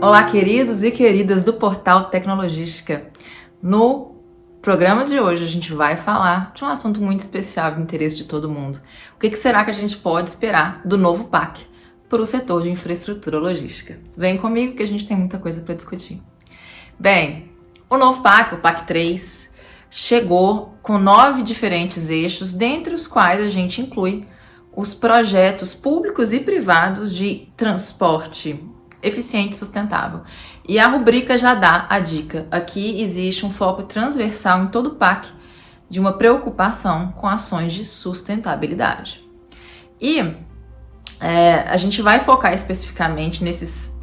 Olá, queridos e queridas do Portal Tecnologística. No programa de hoje a gente vai falar de um assunto muito especial de interesse de todo mundo. O que será que a gente pode esperar do novo PAC para o setor de infraestrutura logística? Vem comigo que a gente tem muita coisa para discutir. Bem, o novo PAC, o PAC 3, chegou com 9 diferentes eixos, dentre os quais a gente inclui os projetos públicos e privados de transporte eficiente e sustentável. E a rubrica já dá a dica. Aqui existe um foco transversal em todo o PAC de uma preocupação com ações de sustentabilidade. E a gente vai focar especificamente nesses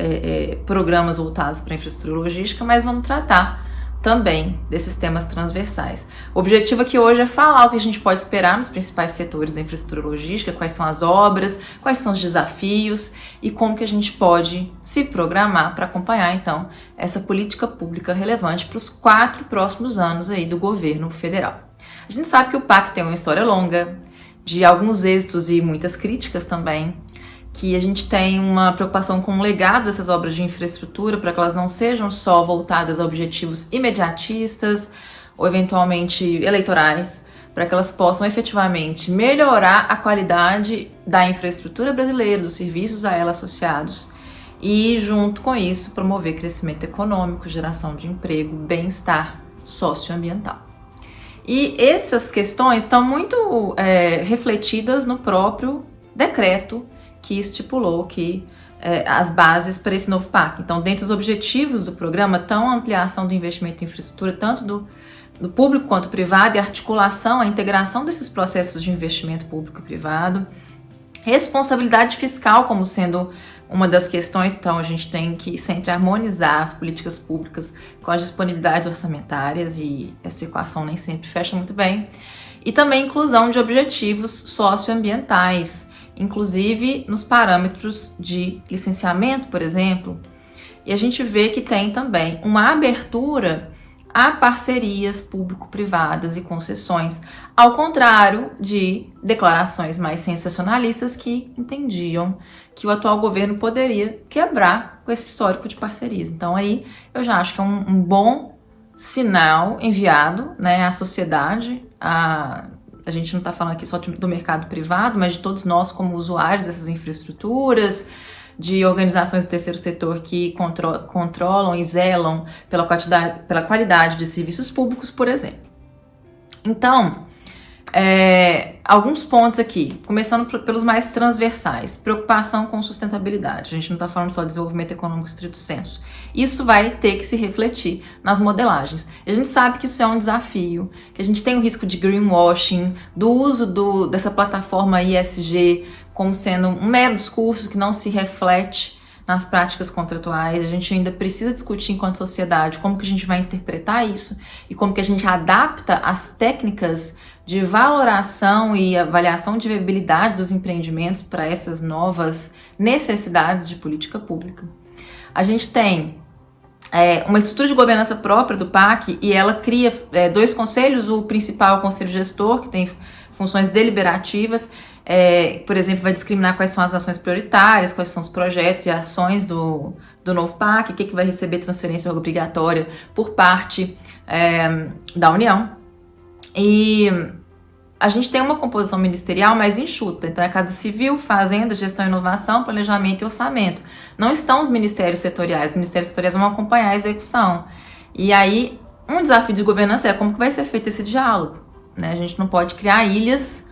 programas voltados para a infraestrutura logística, mas vamos tratar também desses temas transversais. O objetivo aqui hoje é falar o que a gente pode esperar nos principais setores da infraestrutura logística, quais são as obras, quais são os desafios e como que a gente pode se programar para acompanhar, então, essa política pública relevante para os 4 próximos anos aí do governo federal. A gente sabe que o PAC tem uma história longa, de alguns êxitos e muitas críticas também, que a gente tem uma preocupação com o legado dessas obras de infraestrutura para que elas não sejam só voltadas a objetivos imediatistas ou eventualmente eleitorais, para que elas possam efetivamente melhorar a qualidade da infraestrutura brasileira, dos serviços a ela associados e, junto com isso, promover crescimento econômico, geração de emprego, bem-estar socioambiental. E essas questões estão muito refletidas no próprio decreto que estipulou que as bases para esse novo PAC. Então, dentre os objetivos do programa estão a ampliação do investimento em infraestrutura, tanto do público quanto privado, e a articulação, a integração desses processos de investimento público e privado, responsabilidade fiscal como sendo uma das questões. Então, a gente tem que sempre harmonizar as políticas públicas com as disponibilidades orçamentárias, e essa equação nem sempre fecha muito bem. E também inclusão de objetivos socioambientais, inclusive nos parâmetros de licenciamento, por exemplo. E a gente vê que tem também uma abertura a parcerias público-privadas e concessões, ao contrário de declarações mais sensacionalistas que entendiam que o atual governo poderia quebrar com esse histórico de parcerias. Então aí eu já acho que é um bom sinal enviado, né, à sociedade, a gente não está falando aqui só do mercado privado, mas de todos nós como usuários dessas infraestruturas, de organizações do terceiro setor que controlam e zelam pela qualidade de serviços públicos, por exemplo. Então, alguns pontos aqui, começando pelos mais transversais. Preocupação com sustentabilidade. A gente não está falando só de desenvolvimento econômico estrito sensu. Isso vai ter que se refletir nas modelagens. E a gente sabe que isso é um desafio, que a gente tem o risco de greenwashing, do uso dessa plataforma ESG como sendo um mero discurso que não se reflete nas práticas contratuais. A gente ainda precisa discutir enquanto sociedade como que a gente vai interpretar isso e como que a gente adapta as técnicas de valoração e avaliação de viabilidade dos empreendimentos para essas novas necessidades de política pública. A gente tem uma estrutura de governança própria do PAC e ela cria 2 conselhos. O principal é o conselho gestor, que tem funções deliberativas, por exemplo, vai discriminar quais são as ações prioritárias, quais são os projetos e ações do novo PAC, o que vai receber transferência obrigatória por parte da União. E a gente tem uma composição ministerial mais enxuta, então é Casa Civil, Fazenda, Gestão e Inovação, Planejamento e Orçamento. Não estão os ministérios setoriais. Os ministérios setoriais vão acompanhar a execução. E aí, um desafio de governança é como que vai ser feito esse diálogo, né? A gente não pode criar ilhas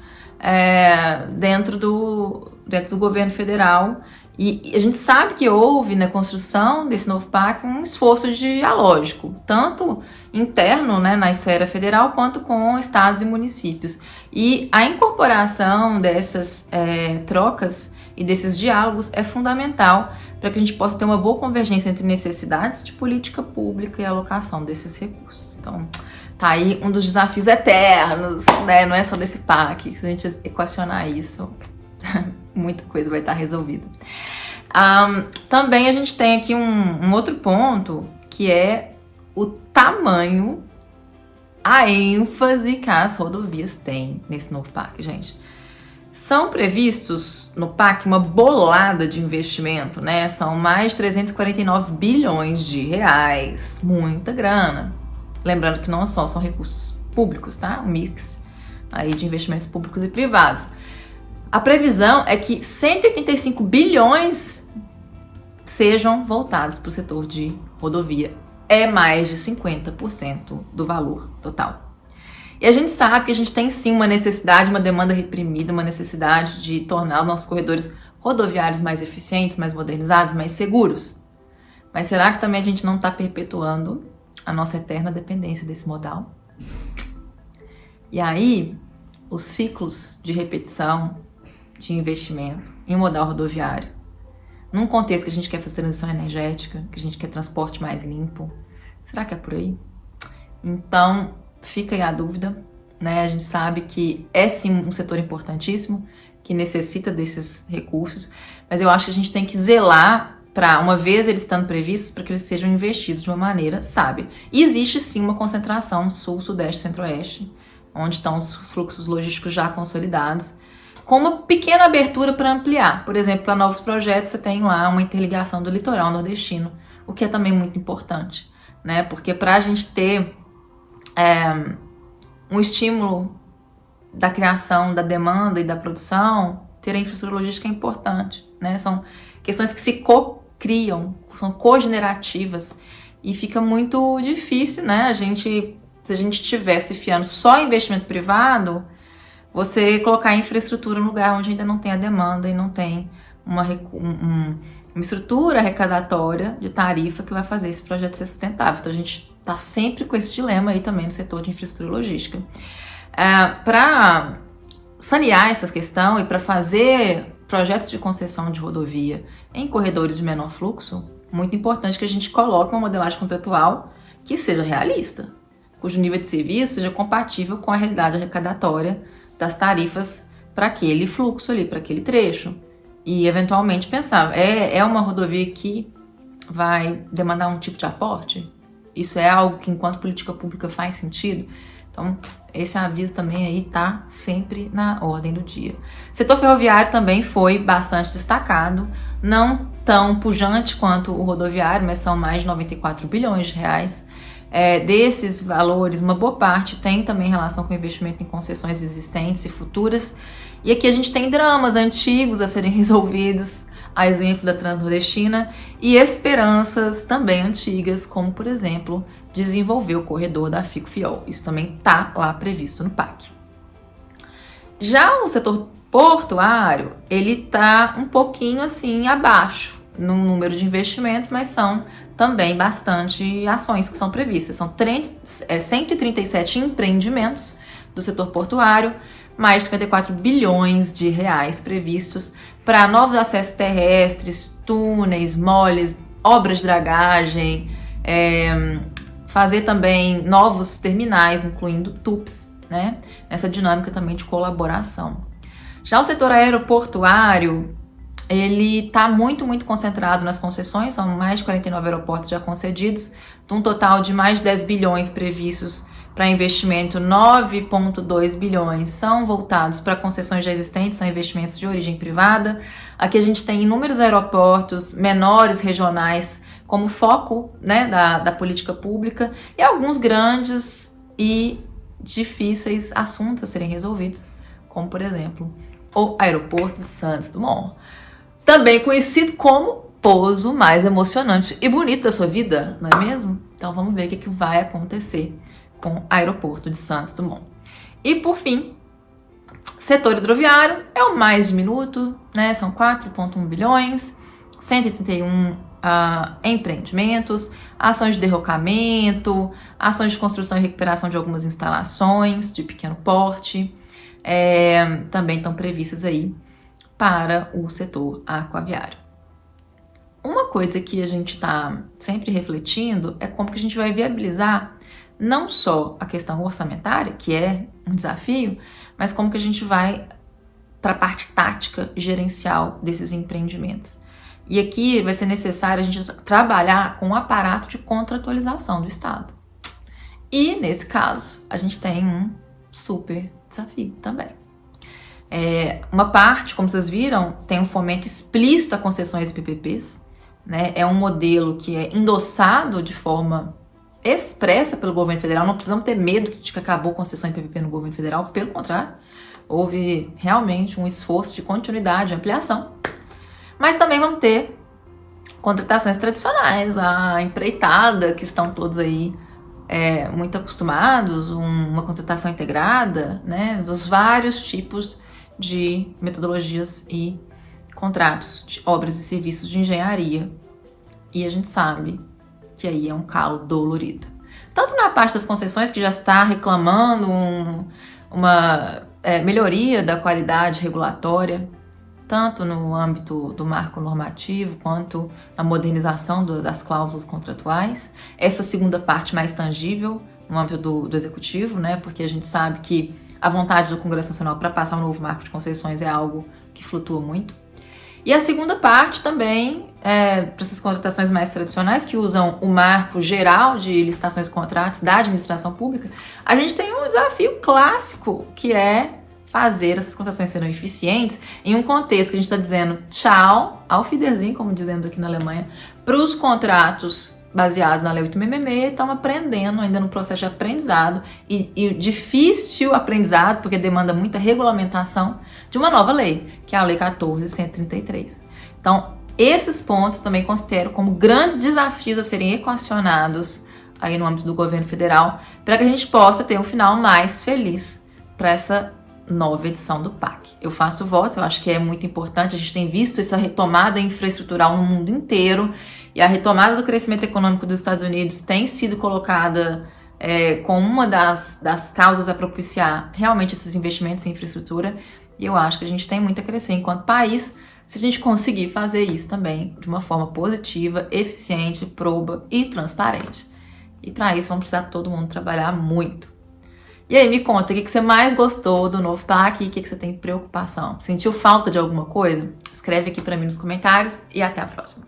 dentro do governo federal. E a gente sabe que houve na construção desse novo PAC um esforço dialógico, tanto interno, né, na esfera federal, quanto com estados e municípios. E a incorporação dessas trocas e desses diálogos é fundamental para que a gente possa ter uma boa convergência entre necessidades de política pública e alocação desses recursos. Então, tá aí um dos desafios eternos, né? Não é só desse PAC. Se a gente equacionar isso, muita coisa vai estar resolvida. Também a gente tem aqui um outro ponto, que é o tamanho, a ênfase que as rodovias têm nesse novo PAC, gente. São previstos no PAC uma bolada de investimento, né? São mais de 349 bilhões de reais, muita grana. Lembrando que não só são recursos públicos, tá? Um mix aí de investimentos públicos e privados. A previsão é que 185 bilhões sejam voltados para o setor de rodovia. É mais de 50% do valor total. E a gente sabe que a gente tem sim uma necessidade, uma demanda reprimida, uma necessidade de tornar os nossos corredores rodoviários mais eficientes, mais modernizados, mais seguros. Mas será que também a gente não está perpetuando a nossa eterna dependência desse modal? E aí, os ciclos de repetição de investimento em modal rodoviário, num contexto que a gente quer fazer transição energética, que a gente quer transporte mais limpo, será que é por aí? Então, fica aí a dúvida, né? A gente sabe que é sim um setor importantíssimo, que necessita desses recursos, mas eu acho que a gente tem que zelar para, uma vez eles estando previstos, para que eles sejam investidos de uma maneira sábia. E existe sim uma concentração sul, sudeste, centro-oeste, onde estão os fluxos logísticos já consolidados, com uma pequena abertura para ampliar. Por exemplo, para novos projetos, você tem lá uma interligação do litoral nordestino, o que é também muito importante, né? Porque para a gente ter um estímulo da criação, da demanda e da produção, ter a infraestrutura logística é importante, né? São questões que se co-criam, são cogenerativas e fica muito difícil, né? Se a gente estivesse fiando só em investimento privado, você colocar a infraestrutura no lugar onde ainda não tem a demanda e não tem uma estrutura arrecadatória de tarifa que vai fazer esse projeto ser sustentável. Então a gente está sempre com esse dilema aí também no setor de infraestrutura logística. Para sanear essa questão e para fazer projetos de concessão de rodovia em corredores de menor fluxo, muito importante que a gente coloque uma modelagem contratual que seja realista, cujo nível de serviço seja compatível com a realidade arrecadatória das tarifas para aquele fluxo ali, para aquele trecho. E eventualmente pensar, é uma rodovia que vai demandar um tipo de aporte? Isso é algo que, enquanto política pública, faz sentido? Então, esse aviso também aí tá sempre na ordem do dia. O setor ferroviário também foi bastante destacado, não tão pujante quanto o rodoviário, mas são mais de 94 bilhões de reais. Desses valores, uma boa parte tem também relação com investimento em concessões existentes e futuras. E aqui a gente tem dramas antigos a serem resolvidos, a exemplo da Transnordestina, e esperanças também antigas, como, por exemplo, desenvolver o corredor da FICO-FIOL. Isso também está lá previsto no PAC. Já o setor portuário, ele está um pouquinho assim abaixo no número de investimentos, mas são também bastante ações que são previstas. São 137 empreendimentos do setor portuário, mais de 54 bilhões de reais previstos para novos acessos terrestres, túneis, moles, obras de dragagem, fazer também novos terminais, incluindo TUPs, né? Nessa dinâmica também de colaboração. Já o setor aeroportuário, ele está muito concentrado nas concessões, são mais de 49 aeroportos já concedidos, de um total de mais de 10 bilhões previstos para investimento, 9,2 bilhões são voltados para concessões já existentes, são investimentos de origem privada. Aqui a gente tem inúmeros aeroportos menores, regionais, como foco, né, da política pública, e alguns grandes e difíceis assuntos a serem resolvidos, como, por exemplo, o aeroporto de Santos Dumont, também conhecido como pouso mais emocionante e bonito da sua vida, não é mesmo? Então vamos ver o que vai acontecer com o aeroporto de Santos Dumont. E por fim, setor hidroviário é o mais diminuto, né? São 4,1 bilhões, 131 empreendimentos, ações de derrocamento, ações de construção e recuperação de algumas instalações de pequeno porte, também estão previstas aí para o setor aquaviário. Uma coisa que a gente está sempre refletindo é como que a gente vai viabilizar não só a questão orçamentária, que é um desafio, mas como que a gente vai para a parte tática e gerencial desses empreendimentos. E aqui vai ser necessário a gente trabalhar com o aparato de contratualização do Estado. E, nesse caso, a gente tem um super desafio também. Uma parte, como vocês viram, tem um fomento explícito a concessões e PPPs, né? É um modelo que é endossado de forma expressa pelo governo federal. Não precisamos ter medo de que acabou concessão em PPP no governo federal, pelo contrário, houve realmente um esforço de continuidade, ampliação. Mas também vamos ter contratações tradicionais, a empreitada, que estão todos aí muito acostumados, uma contratação integrada, né, dos vários tipos de metodologias e contratos de obras e serviços de engenharia. E a gente sabe que aí é um calo dolorido. Tanto na parte das concessões, que já está reclamando uma melhoria da qualidade regulatória, tanto no âmbito do marco normativo, quanto na modernização das cláusulas contratuais. Essa segunda parte mais tangível, no âmbito do executivo, né, porque a gente sabe que a vontade do Congresso Nacional para passar um novo marco de concessões é algo que flutua muito. E a segunda parte também, para essas contratações mais tradicionais, que usam o marco geral de licitações e contratos da administração pública, a gente tem um desafio clássico, que é fazer essas contratações serem eficientes em um contexto que a gente está dizendo tchau, auf Wiedersehen, como dizendo aqui na Alemanha, para os contratos baseados na Lei 8.666, estão aprendendo ainda no processo de aprendizado e difícil aprendizado, porque demanda muita regulamentação de uma nova lei, que é a Lei 14.133. Então, esses pontos eu também considero como grandes desafios a serem equacionados aí no âmbito do governo federal, para que a gente possa ter um final mais feliz para essa nova edição do PAC. Eu faço votos, eu acho que é muito importante, a gente tem visto essa retomada infraestrutural no mundo inteiro, e a retomada do crescimento econômico dos Estados Unidos tem sido colocada como uma das causas a propiciar realmente esses investimentos em infraestrutura, e eu acho que a gente tem muito a crescer enquanto país, se a gente conseguir fazer isso também de uma forma positiva, eficiente, proba e transparente. E para isso vamos precisar todo mundo trabalhar muito. E aí, me conta, o que você mais gostou do novo PAC e o que você tem preocupação? Sentiu falta de alguma coisa? Escreve aqui para mim nos comentários e até a próxima.